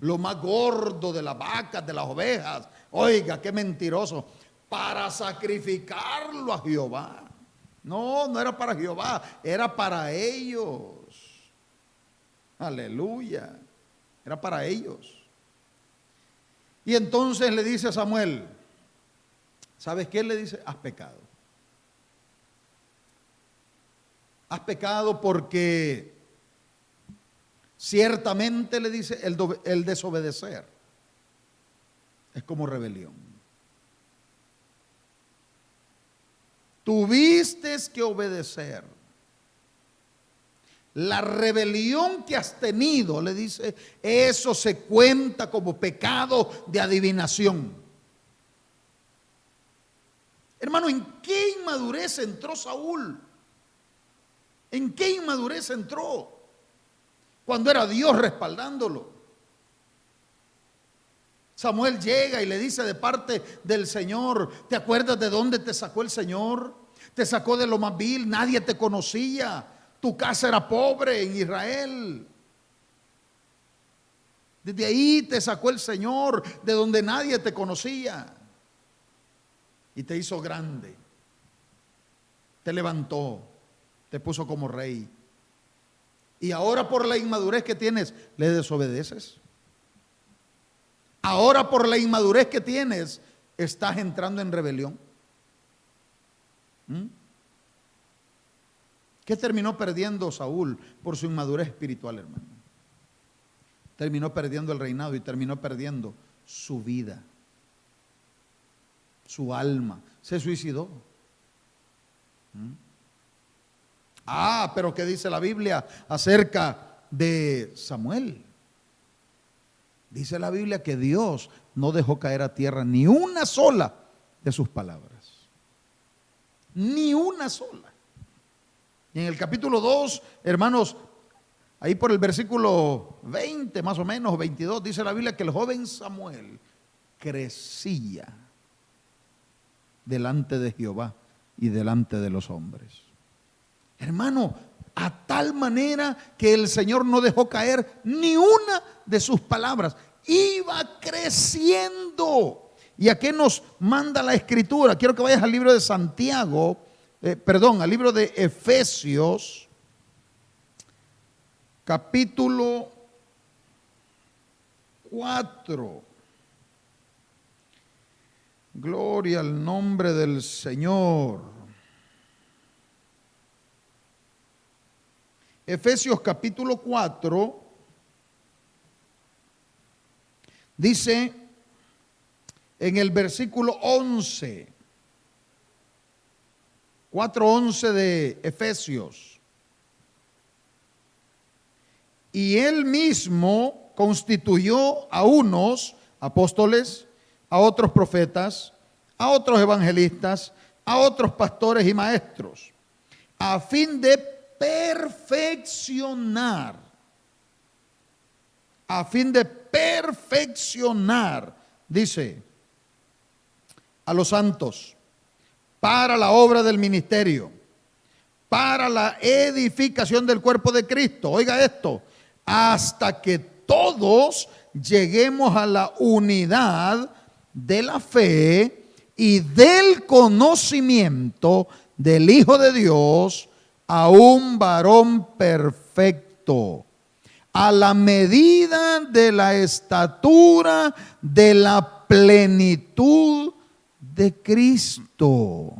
lo más gordo de las vacas, de las ovejas. Oiga, qué mentiroso. Para sacrificarlo a Jehová. No, no era para Jehová, era para ellos. Aleluya. Era para ellos. Y entonces le dice a Samuel, ¿sabes qué? Le dice, has pecado. Has pecado porque ciertamente, le dice, el desobedecer es como rebelión. Tuviste que obedecer. La rebelión que has tenido, le dice, eso se cuenta como pecado de adivinación. Hermano, ¿en qué inmadurez entró Saúl? ¿En qué inmadurez entró? Cuando era Dios respaldándolo. Samuel llega y le dice de parte del Señor, ¿te acuerdas de dónde te sacó el Señor? Te sacó de lo más vil, nadie te conocía. Tu casa era pobre en Israel. Desde ahí te sacó el Señor, de donde nadie te conocía. Y te hizo grande. Te levantó, te puso como rey. Y ahora por la inmadurez que tienes, le desobedeces. Ahora por la inmadurez que tienes, estás entrando en rebelión. ¿Qué terminó perdiendo Saúl por su inmadurez espiritual, hermano? Terminó perdiendo el reinado y terminó perdiendo su vida, su alma. Se suicidó. Pero ¿qué dice la Biblia acerca de Samuel? Dice la Biblia que Dios no dejó caer a tierra ni una sola de sus palabras. Ni una sola. Y en el capítulo 2, hermanos, ahí por el versículo 20 más o menos, 22, dice la Biblia que el joven Samuel crecía delante de Jehová y delante de los hombres. Hermano, a tal manera que el Señor no dejó caer ni una de sus palabras. Iba creciendo. ¿Y a qué nos manda la Escritura? Quiero que vayas al libro de Santiago, al libro de Efesios, capítulo 4. Gloria al nombre del Señor. Efesios capítulo 4 dice en el versículo 11, 4:11 de Efesios. Y él mismo constituyó a unos apóstoles, a otros profetas, a otros evangelistas, a otros pastores y maestros, a fin de perfeccionar, dice, a los santos, para la obra del ministerio, para la edificación del cuerpo de Cristo. Oiga esto, hasta que todos lleguemos a la unidad de la fe y del conocimiento del Hijo de Dios, a un varón perfecto, a la medida de la estatura de la plenitud de Cristo.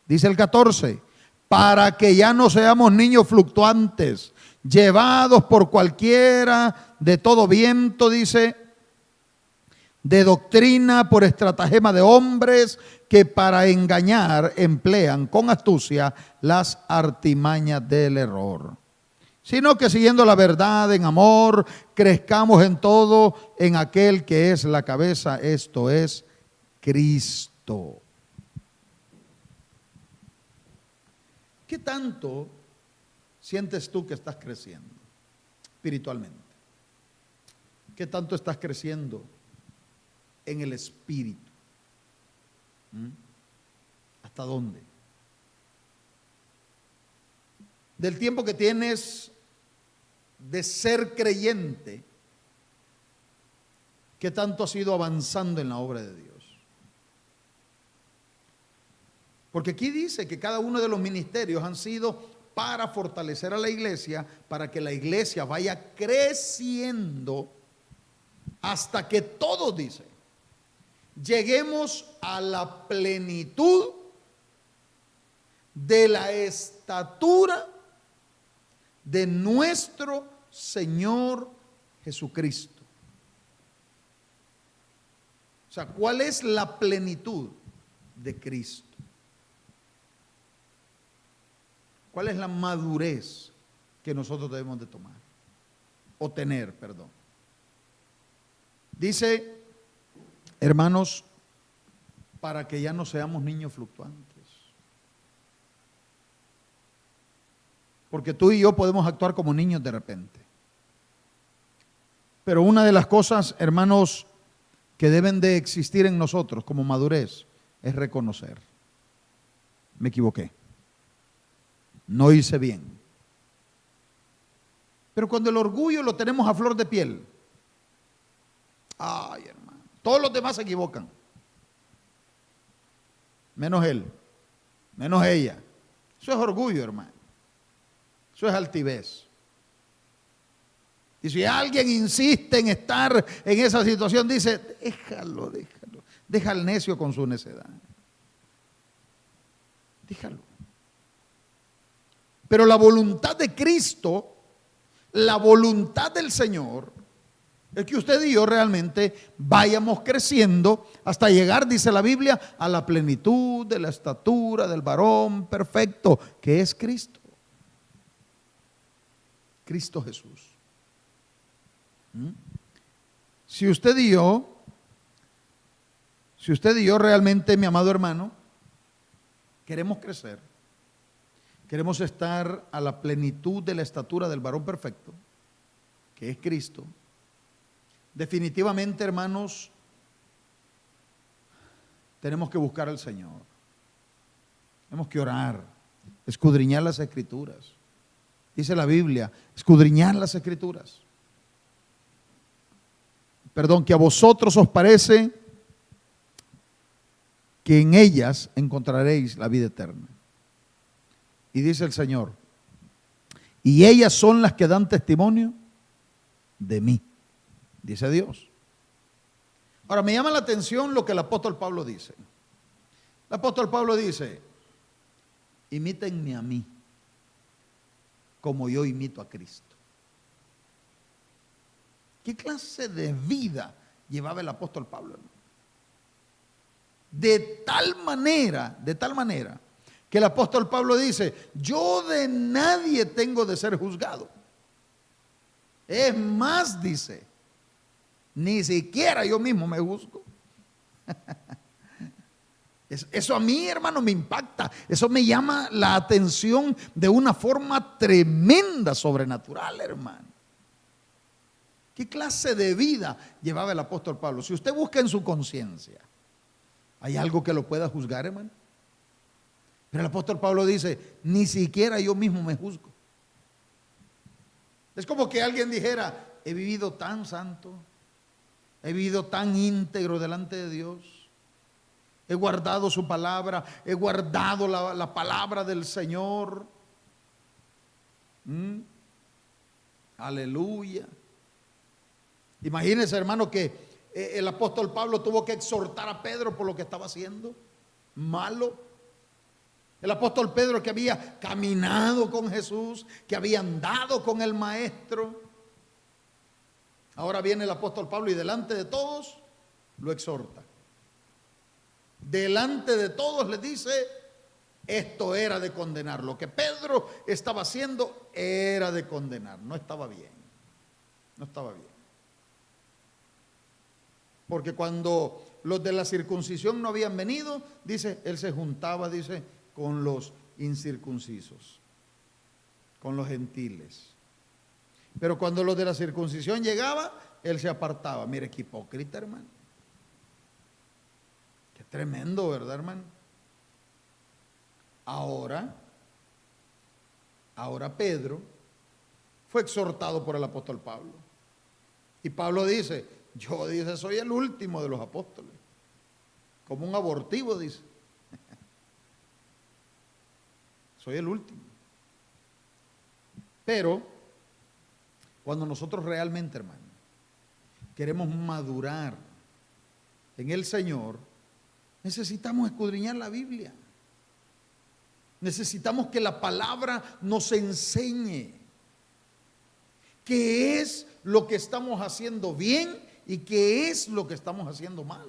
Dice el 14, para que ya no seamos niños fluctuantes, llevados por cualquiera de todo viento, dice, de doctrina por estratagema de hombres que para engañar emplean con astucia las artimañas del error. Sino que siguiendo la verdad en amor, crezcamos en todo en aquel que es la cabeza, esto es Cristo. ¿Qué tanto sientes tú que estás creciendo espiritualmente? ¿Qué tanto estás creciendo en el espíritu? ¿Hasta dónde? Del tiempo que tienes de ser creyente, ¿qué tanto has ido avanzando en la obra de Dios? Porque aquí dice que cada uno de los ministerios han sido para fortalecer a la iglesia, para que la iglesia vaya creciendo hasta que todos, dice, lleguemos a la plenitud de la estatura de nuestro Señor Jesucristo. O sea, ¿cuál es la plenitud de Cristo? ¿Cuál es la madurez que nosotros debemos de tomar? O tener, perdón. Dice, hermanos, para que ya no seamos niños fluctuantes. Porque tú y yo podemos actuar como niños de repente. Pero una de las cosas, hermanos, que deben de existir en nosotros como madurez es reconocer. Me equivoqué. No hice bien. Pero cuando el orgullo lo tenemos a flor de piel, ay, hermano, todos los demás se equivocan. Menos él, menos ella. Eso es orgullo, hermano. Eso es altivez. Y si alguien insiste en estar en esa situación, dice, déjalo. Deja al necio con su necedad. Déjalo. Pero la voluntad de Cristo, la voluntad del Señor, es que usted y yo realmente vayamos creciendo hasta llegar, dice la Biblia, a la plenitud de la estatura del varón perfecto, que es Cristo. Cristo Jesús. Si usted y yo realmente, mi amado hermano, queremos crecer, queremos estar a la plenitud de la estatura del varón perfecto, que es Cristo, definitivamente, hermanos, tenemos que buscar al Señor. Tenemos que orar, escudriñar las Escrituras. Dice la Biblia, escudriñar las Escrituras. Perdón, que a vosotros os parece que en ellas encontraréis la vida eterna. Y dice el Señor, y ellas son las que dan testimonio de mí, dice Dios. Ahora me llama la atención lo que el apóstol Pablo dice. El apóstol Pablo dice, imítenme a mí, como yo imito a Cristo. ¿Qué clase de vida llevaba el apóstol Pablo? de tal manera, que el apóstol Pablo dice, yo de nadie tengo de ser juzgado. Es más, dice, ni siquiera yo mismo me juzgo. Eso a mí, hermano, me impacta. Eso me llama la atención de una forma tremenda, sobrenatural, hermano. ¿Qué clase de vida llevaba el apóstol Pablo? Si usted busca en su conciencia, ¿hay algo que lo pueda juzgar, hermano? Pero el apóstol Pablo dice, ni siquiera yo mismo me juzgo. Es como que alguien dijera, he vivido tan santo, he vivido tan íntegro delante de Dios. He guardado su palabra, he guardado la palabra del Señor. Aleluya. Imagínense, hermano, que el apóstol Pablo tuvo que exhortar a Pedro por lo que estaba haciendo malo. El apóstol Pedro, que había caminado con Jesús, que había andado con el maestro. Ahora viene el apóstol Pablo y delante de todos lo exhorta. Delante de todos le dice, esto era de condenar. Lo que Pedro estaba haciendo era de condenar. No estaba bien. No estaba bien. Porque cuando los de la circuncisión no habían venido, dice, él se juntaba, dice, con los incircuncisos, con los gentiles. Pero cuando los de la circuncisión llegaban, él se apartaba. Mire qué hipócrita, hermano. Qué tremendo, ¿verdad, hermano? Ahora Pedro fue exhortado por el apóstol Pablo. Y Pablo dice, yo, dice, soy el último de los apóstoles. Como un abortivo, dice. Soy el último. Pero cuando nosotros realmente, hermano, queremos madurar en el Señor, necesitamos escudriñar la Biblia. Necesitamos que la palabra nos enseñe qué es lo que estamos haciendo bien y qué es lo que estamos haciendo mal.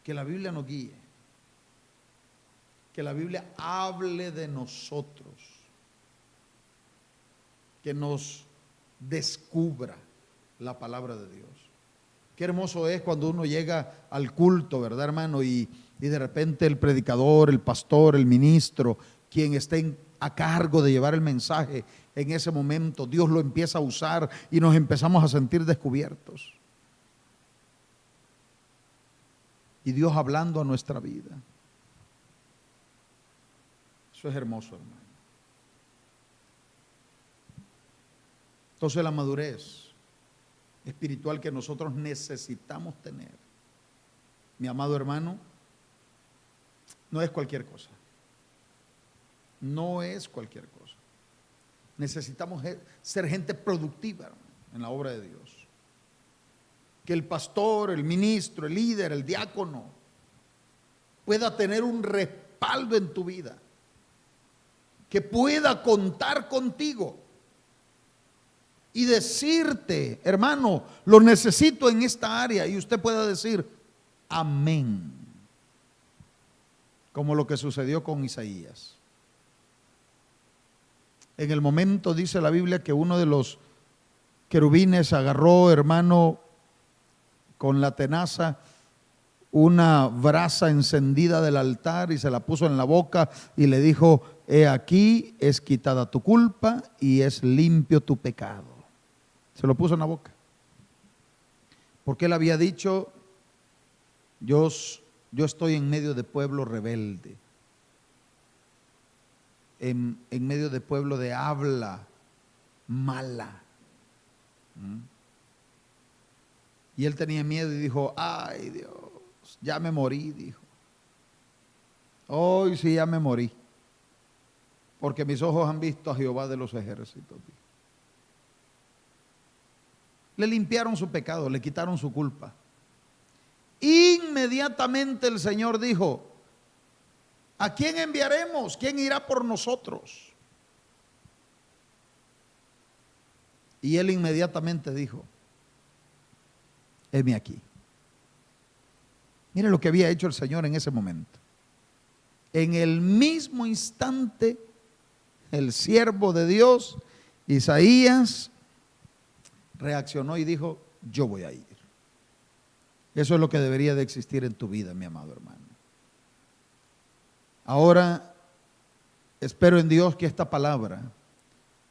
Que la Biblia nos guíe. Que la Biblia hable de nosotros. Que nos descubra la palabra de Dios. Qué hermoso es cuando uno llega al culto, ¿verdad, hermano? Y de repente el predicador, el pastor, el ministro, quien esté a cargo de llevar el mensaje, en ese momento Dios lo empieza a usar y nos empezamos a sentir descubiertos. Y Dios hablando a nuestra vida. Eso es hermoso, hermano. Entonces la madurez espiritual que nosotros necesitamos tener, mi amado hermano, no es cualquier cosa. No es cualquier cosa. Necesitamos ser gente productiva, hermano, en la obra de Dios. Que el pastor, el ministro, el líder, el diácono pueda tener un respaldo en tu vida. Que pueda contar contigo y decirte, hermano, lo necesito en esta área, y usted pueda decir, amén. Como lo que sucedió con Isaías. En el momento, dice la Biblia, que uno de los querubines agarró, hermano, con la tenaza, una brasa encendida del altar y se la puso en la boca y le dijo, he aquí, es quitada tu culpa y es limpio tu pecado. Se lo puso en la boca. Porque él había dicho, yo estoy en medio de pueblo rebelde. En medio de pueblo de habla mala. Y él tenía miedo y dijo, ay Dios, ya me morí, dijo. Hoy sí ya me morí. Porque mis ojos han visto a Jehová de los ejércitos. Dijo. Le limpiaron su pecado, le quitaron su culpa. Inmediatamente el Señor dijo, ¿a quién enviaremos? ¿Quién irá por nosotros? Y él inmediatamente dijo, heme aquí. Mire lo que había hecho el Señor en ese momento. En el mismo instante, el siervo de Dios, Isaías, reaccionó y dijo: yo voy a ir. Eso es lo que debería de existir en tu vida, mi amado hermano. Ahora, espero en Dios que esta palabra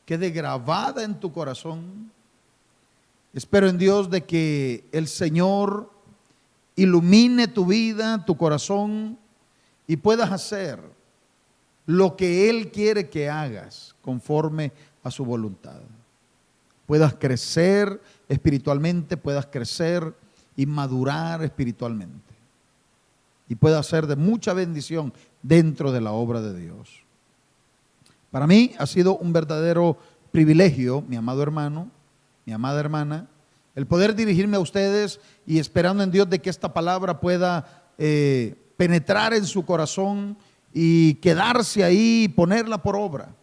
quede grabada en tu corazón. Espero en Dios de que el Señor ilumine tu vida, tu corazón, y puedas hacer lo que Él quiere que hagas conforme a su voluntad. Puedas crecer espiritualmente, puedas crecer y madurar espiritualmente, y puedas ser de mucha bendición dentro de la obra de Dios. Para mí ha sido un verdadero privilegio, mi amado hermano, mi amada hermana, el poder dirigirme a ustedes y esperando en Dios de que esta palabra pueda penetrar en su corazón y quedarse ahí y ponerla por obra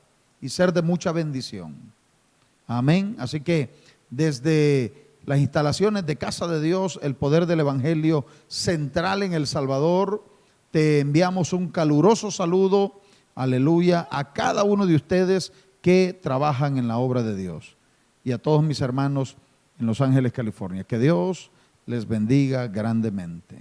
y ser de mucha bendición. Amén. Así que desde las instalaciones de Casa de Dios, el poder del Evangelio central en El Salvador, te enviamos un caluroso saludo, aleluya, a cada uno de ustedes que trabajan en la obra de Dios y a todos mis hermanos en Los Ángeles, California. Que Dios les bendiga grandemente.